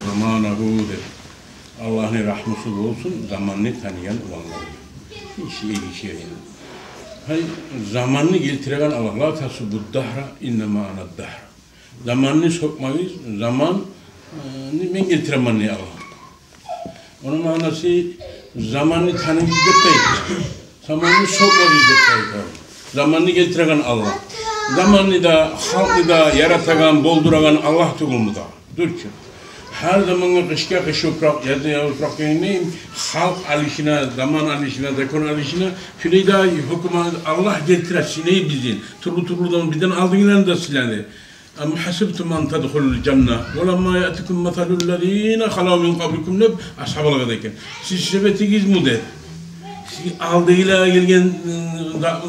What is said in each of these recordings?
Zamanı Allah'ın rahmeti olsun, zamanını tanıyan olanlar. Hiç şey yani. Hay zamanını getiren Allah, la tasubud dahra innema ana dahr. Zamanını sokmayız, zaman ben getiremem ne Allah. Onun manası zamanını tanıyıp detaylı. Zamanını sokmayız detaylı. Zamanını getiren Allah. Zamanını da, halkı da, yaratagan, bolduragan Allah tuğumu da. Dur ki. Her zaman kışka kış yaprak, yazın yaprak neyim? Halk alışına, zaman alışına, dekor alışına, şöyle daha hükümet Allah getirir, sineyi bizim. Turlu birden aldığından da silahı. Ama hasibtum an tadkhulul cennet. Ve lemma ya'tikum mesalul lezina halav min qablikum neb ashabul gadayken. Siz sebetigiz mi der? Siz aldığıyla gelgen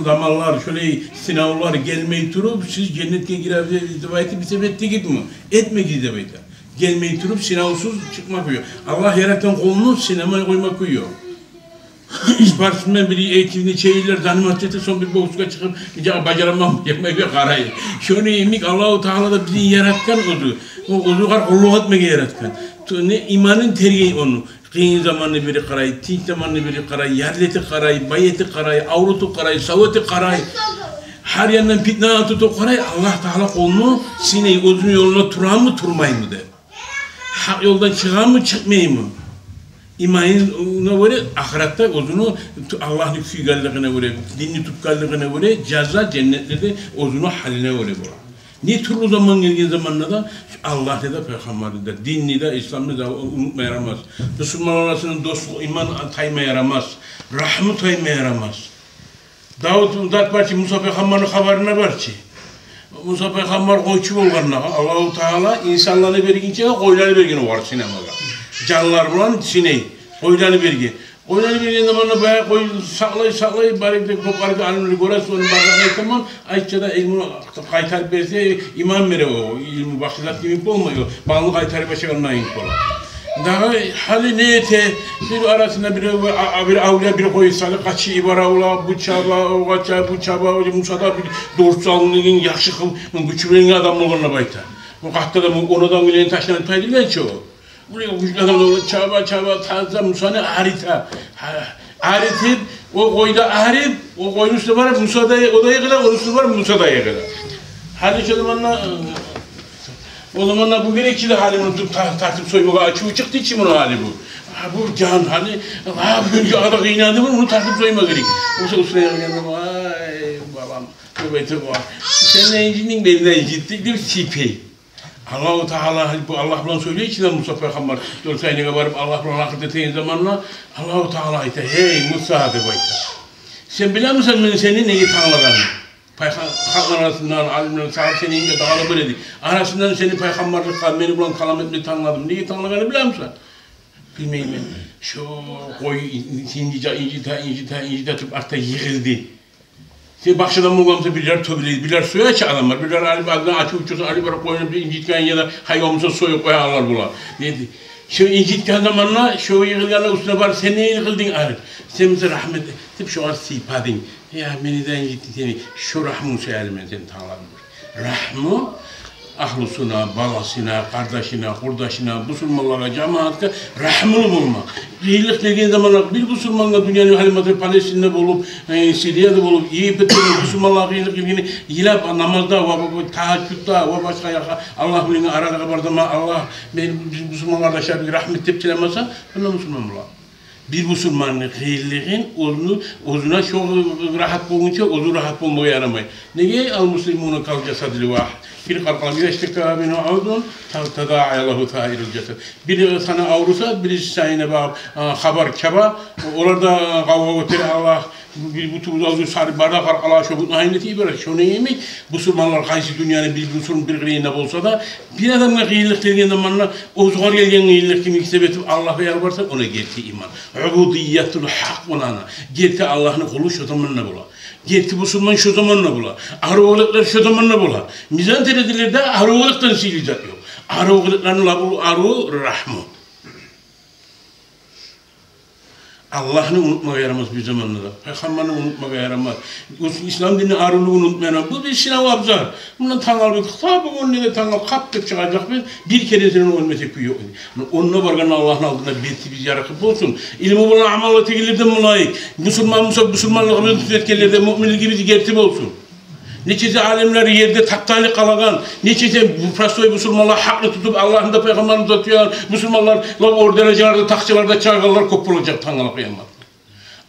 zamanlar, şöyle sınavlar gelmeyi durup siz cennete girersiniz bir sebettigid mi? Etmegiz devayet. Gelmeyi durup sınavsız çıkmak koyuyor. Allah yaratan kolunu sinemaya koymak koyuyor. İspartmen biri eğitimini çeyirler, zanimatçete son bir boğuşka çıkıp bacaramam yapmak ve karayı. Şunu yemek Allah-u Teala da bizi yaratkan odu. Odu kar Allah'u atmaya yaratkan. Ne imanın tergeyi onu. Kıyın zamanını biri karayı, tinç zamanını biri karayı, yerleti karayı, bayeti karayı, avrutu karayı, savati karayı. Her yandan fitne atı karayı. Allah Teala kolunu sineyi uzun yoluna turan mı turmayın mı der. Hak yoldan çıkan mı çıkmayayım mı? İmanına göre ahirette ozunu Allah'ın füygalliğine göre, dinini tutkalliğine göre ceza cennetlerde ozunu haline göre bu. Ne türlü zaman geldiği zamanla da Allah da Peygamber'i de, dinini de, İslam'ı da unutma yaramaz. Müslümanlar arasında dostluk, iman tayma yaramaz. Rahmet tayma yaramaz. Davut Datbarçı Musa Peygamber'in haberine var ki. Musa Peygamber koyçu olganına Allah-u Teala insanları bergince koyları bergini var sinemada. Canlılar bulan sineyi, koyları bergin. Koyları bergin zamanla bayağı koy saklay bari de kopardı alimleri görürse onun bardağı tamam. Ayça'da ilmi kaytar berse imam vere o ilmi bakışlat gibi olmuyor. Bağlı kaytar başkanına ait olan. Daha hali neyse bir arasında bir avliya bir koysalı kaçı ibara ola bu çaba Musa'da bir doğrusalının yakşı güçlüğün adamlarına bayta. O kahtta da oradan bilen taşlanan paydılar çoğu. Buraya güçlü adamlar çaba taze Musa'nın aritip o koyda arip o koyun üstü var Musa'da odaya kadar onun üstü var Musa'da kadar. Hali şu zamanla o zamanlar bu gerekçili halini unutup tartıp soymaya açığı çıktı için bunun hali bu. Bu can hali, bugünkü adak inadı var, bunu tartıp soyma gerek. Usulaya geldim, ay babam, nöbeti var. Sen ne incinin belinden incittik, diyor sipey. Allah-u Teala, Allah bulan söylüyor içinden Musa Peygamber. Dört sayına varıp Allah bulan akıt eteğin zamanla, Allah-u Teala ite, hey Musa de bayta. Sen bilir misin senin neyi tanıladığını? Halklar arasından, alimler, sahabe senin de dağılı böyledik. Arasından seni peygamberlik kal, beni bulan kalam etmeyi tanıladım. Neyi tanıladığını biliyor musun? Bilmeyeyim ben. Şu koyu incita tutup artık yıkıldı. Sen bakşadan bulgamsa birler töbüleydi, birler suya açı adamlar. Birler Ali adına açı uçuyorsa Ali bara koyunu bir incitken ya da hayvanımıza soyu koyarlar bula. Dedi. Şu incitken zamanla, şu yıkılganla üstüne var, sen neye yıkıldın Arif? Sen bize rahmet, tip şu an sipadın. Ya beni de incittin seni, şu rahmını söylerim ben seni tanıladım. Rahmı, ahlusuna, balasına, kardeşine, kurdaşına, Müslümanlara, cemaatine rahmını bulmak. İyilik dediğin zamanlar bir Müslümanla dünyanın halimatı Palestin'de bulup, Suriye'de bulup, iyi bitirip Müslümanlarla iyilik ilgini yilap namazda, tahaccüdda, başka yaka, Allah bilini arada kabardama, Allah Müslümanlarda şerbi rahmet tepkilemezse, bunlar Müslüman bular. Bir Müslümanın hayırlığın ozuna çok rahat bulunca ozu rahat bulmaya yaramayı. Neye al-Müslümûne kal cesedil vahid. Bir kalkala bir eştikâ bine avdun, tadâ'ayallahu sâiril cesed. Biri sana avrusa, birisi sayına bağ haber keba, orada kavga götürü Allah, bir butu uzaldı sarı bardak kalkala şobut nahiyeti ibaret. Şunu yemek, Müslümanlar kaysi dünyanın bir Müslüman bir gıyında olsa da, bir adamla gıyıllık dediğin zamanla, o zuhar gelgen gıyıllık kimi sebetip Allah'a yalvarsa ona gerti iman. Ubudiyyetul hak olana, gerti Allah'ın kulu şu zamanla bula. Gerti Müslüman şu zamanla bula. Arıoğuluklar şu zamanla bula. Mizan teredilerde arıoğuluktan silecek yok. Arıoğulukların arı rahmu. Allah'ını unutmaya yaramaz bir zamanla da. Peygamberini unutmaya yaramaz. İslam dinini arılığını unutmayalım. Bu bir sınav abzar. Bundan tangal bir tabi onun ne tangal kaptık çıkacak bir keresinin ölmesek bir yok. Onunla vargan Allah'ın aldığında biz yarakıp olsun. İlmi bulan amalla tekilirden mulayık. Müslümanlığımızın tüzetkenlerde müminlik gibi gertip olsun. Neçesi alemleri yerde taptaylı kalagan, neçesi bu prastoy Müslümanlar haklı tutup Allah'ın da peygamberini uzatıyor. Müslümanlar ordereceğlerde, takçılarda çağırlar kopulacak tangalı kıyamet.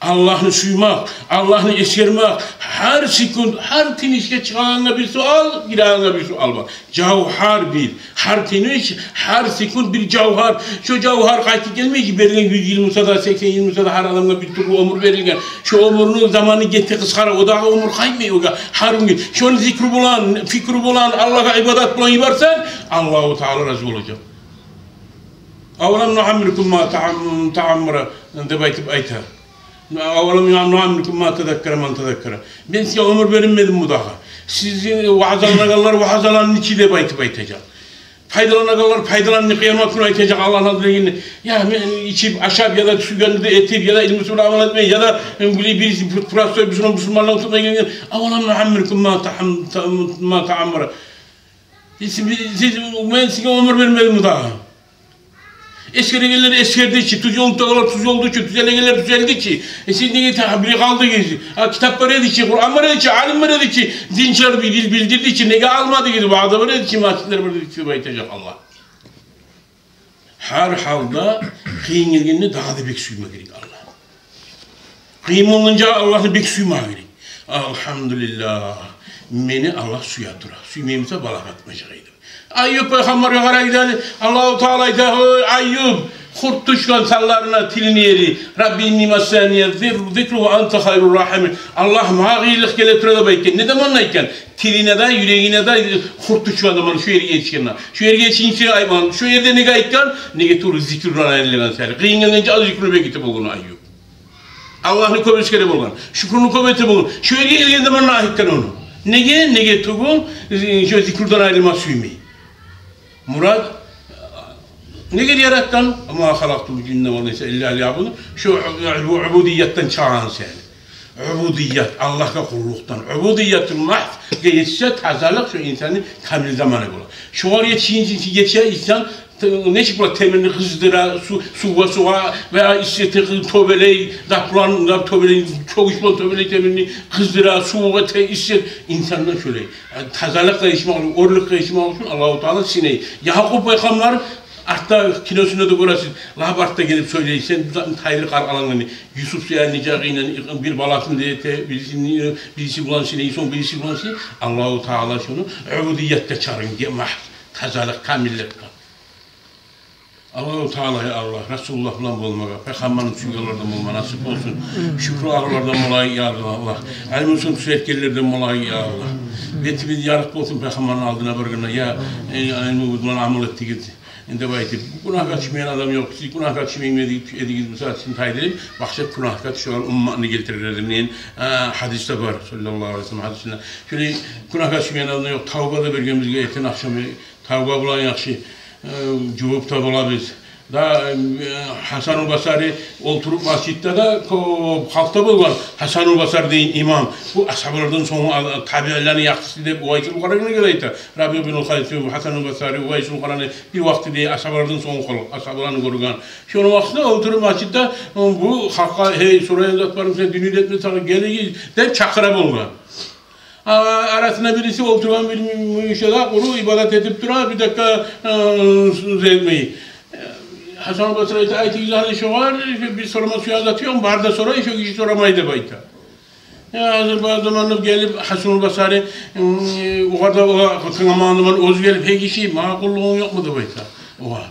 Allah'ını suymak, Allah'ını eskermek, her sekund, her tinişke çıkağına bir sual, girağına bir sual var. Cavhar bil, her tiniş, her sekund bir cavhar. Şu cavhar kayıt gelmiyor ki, verilen 100 yıl Musa'da, 80 yıl Musa'da her adamla bir türlü ömür verilgen. Şu ömrünün zamanı gitti kıskara, o da ömür kaymıyor. Harun gibi. Şunu zikri bulan, fikri bulan, Allah'a ibadet bulan yaparsan, Allah-u Teala razı olacak. Avlam nuhammirkum ma ta'ammara, de baytıp aytar. Avalam nuhammirkum ma tedekkere man tedekkere. Ben size ömür verilmedim bu daha. Sizin vaazalananın içi de baytıp aytacak. Faydalananlar faydalananı kıyamet günü aytacak Allah'ın adına yine. Ya içip aşağı ya da su gönderdi etip ya da ilmi sura amal etmeye ya da birisi profesör Müslümanlığı tutmaya gelin. Avalam nuhammirkum ma ta'ammara. Ben size ömür vermedim bu daha. Eskerigeler eskerdi ki, tuz oldu ki, tüzelegeler düzeldi ki. Siz ne tabiri kaldı ki, kitaplar dedi ki, Kur'an dedi ki, alimler dedi ki, dinçer bir dil bildirdi ki, ne almadı ki, bazı dedi ki, masitler dedi ki, baytacak Allah. Her halde kıyın ilgini daha da bek suyma gerek Allah. Kıyım olunca Allah'ı bek suyma gerek. Elhamdülillah, beni Allah suya durar. Suymayımsa balak atmayacağıydı. Ayyub peygamber yukarı gider. Allah-u Teala'ydı. Ayyub kurt düşkan sallarına tilini yeri. Rabbin nimassaniye zikru ente hayrul rahimin. Allah mağilik geletire bayken. Ne zamanlayken? Tiline de yüreğine de kurt düşkan zaman şu yeri geçkenler. Şu yeri geçince ayman. Şu yerde ne gayken? Ne geturu zikruna elilen seri. Kıyınlanınca az zikrunu bekitip olgun Ayyub. Allah'ını kuvvetli kere bulgan. Şükrunu kuvvetli bulgun. Şu yeri geldiğinde zaman nahikten onu. Ne getugu? Şu zikrundan ayrılmaz suymayı. Murad ne kadar yarattan ama halaktul cinne ve insa illa liyabudun şu ubudiyetten çağıran seni. Ubudiyet Allah'a kulluktan. Ubudiyetun mahv geçse tazalık şu insanın kamil zamanı olur. Şu var yetişen insan ne çıkıyor temelini kızdıra suva veya isteti tövbeleyi daplan tövbeleyi çok işman tövbeleyi temelini kızdıra suva te istet insandan şöyle tazalık değişme olur orluk değişme olsun Allah-u Teala sineyi Yakup peygamber hatta kilosunda da görürsün labartta gelip söyleyin sen tayrı kar alanını Yusuf Seyhan nicağıyla bir balasın diye birisi bulan sineyi son birisi bulan sineyi Allah-u Teala şunu ubudiyette çağırın diye tazalık kamillik Allah-u Teala'ya Allah, Resulullah falan bulmağa, Peygamberin çünkülerden bulma nasip olsun. Şükrü ağırlardan mulayı ya Allah. Alimulsun tüsetkellerden mulayı ya Allah. Betimiz yarık olsun Peygamberin aldığına bırgına ya alimulsun amel etti gitti. Ende baytip, günah kaçmayan adam yok. Siz günah kaçmayın ediniz müsaade için taydelim. Bakşak günah kaçışan ummanını getirirlerdim. Hadiste var sallallahu aleyhi ve sellem hadisinde. Şöyle günah kaçmayan adam yok. Tavba da bölgemizde eten akşamı. Tavba bulan yakşı. Cevap da olabilir. Da Hasan-ül Basri oturup masjitte de halkta bulgan Hasan-ül Basri deyin imam. Bu ashablardan sonra tabiilerini yaktı deyip Uvaysul Qarani'ne geleydi. Rabi bin Haysum Hasan-ül Basri Uvaysul Qarani bir vakti diye ashablardan sonra kolu ashablarını korugan. Şunu vaxtda oturup masjitte bu halka hey soraya zatlarım sen dünür etme sana geliyi de çakıra bulgan. Arasında birisi oturan bir müşahede kuru ibadet edip duran bir dakika zevmeyi. Hasan-ül Basri'ye ayet-i güzel şu var, bir sorma suya atıyorum, barda sonra şu kişi soramaydı bayta. Hazır bazı zamanlar gelip Hasan-ül Basri o kadar o kınamanlıman oz gelip hey kişi makulluğun yok mu da bayta. Oha.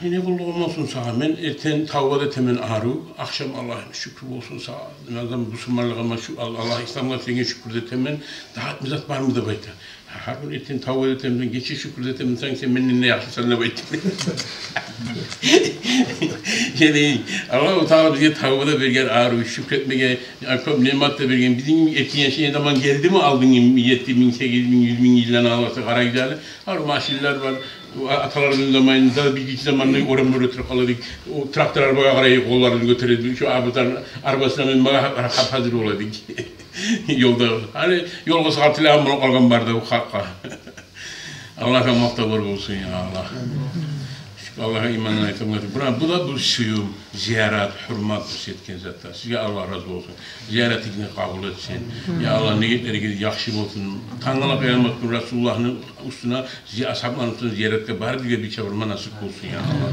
Yine kulluğum olsun sağa. Ben erten tavbada temen ağrı. Akşam Allah'a şükür olsun sağa. Nazam Müslümanlığa Allah İslam'a seni şükür de temen. Daha mizat var mı da bayta. Har gün etin tavuk etemden geçi şükür etemden sanki sen benden ne yaxşı ne baytın. Yani Allah-u Teala bize tavuk da bergen ağrı şükretmege çok nimet de bergen bizim etin yaşayan zaman geldi mi aldın 7000 8000 100.000 yıldan alırsa kara giderler. Har maşinler var. Atalarımızın zamanında bir iki zamanında oran böyle kalırdık. O traktör arabaya karayı kollarını götürürdük. Şu arabasına binmeye hazır oladık. Yolda. Hani yolga saatiyle bunu kalkan barda bu hakka. Allah'a muhtabar olsun ya Allah. Allah'a imanla etimat. Bu da bu suyu, ziyaret, hürmet etken zaten. Sizge Allah razı olsun. Ziyaretini kabul etsin. Ya Allah niyetleri yaxşı olsun. Tanrı'na kıyamet gün Resulullah'ın üstüne ashablarının ziyarette bari bir çevirme nasip olsun ya Allah.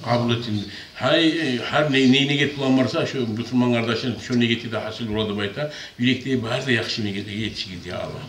Kabul etsin. Her neyine get bulan varsa şu Müslüman kardeşlerin şu negeti de hasıl oladı bayta. Yürekliği bari de yaxşı negeti yetişir ya Allah.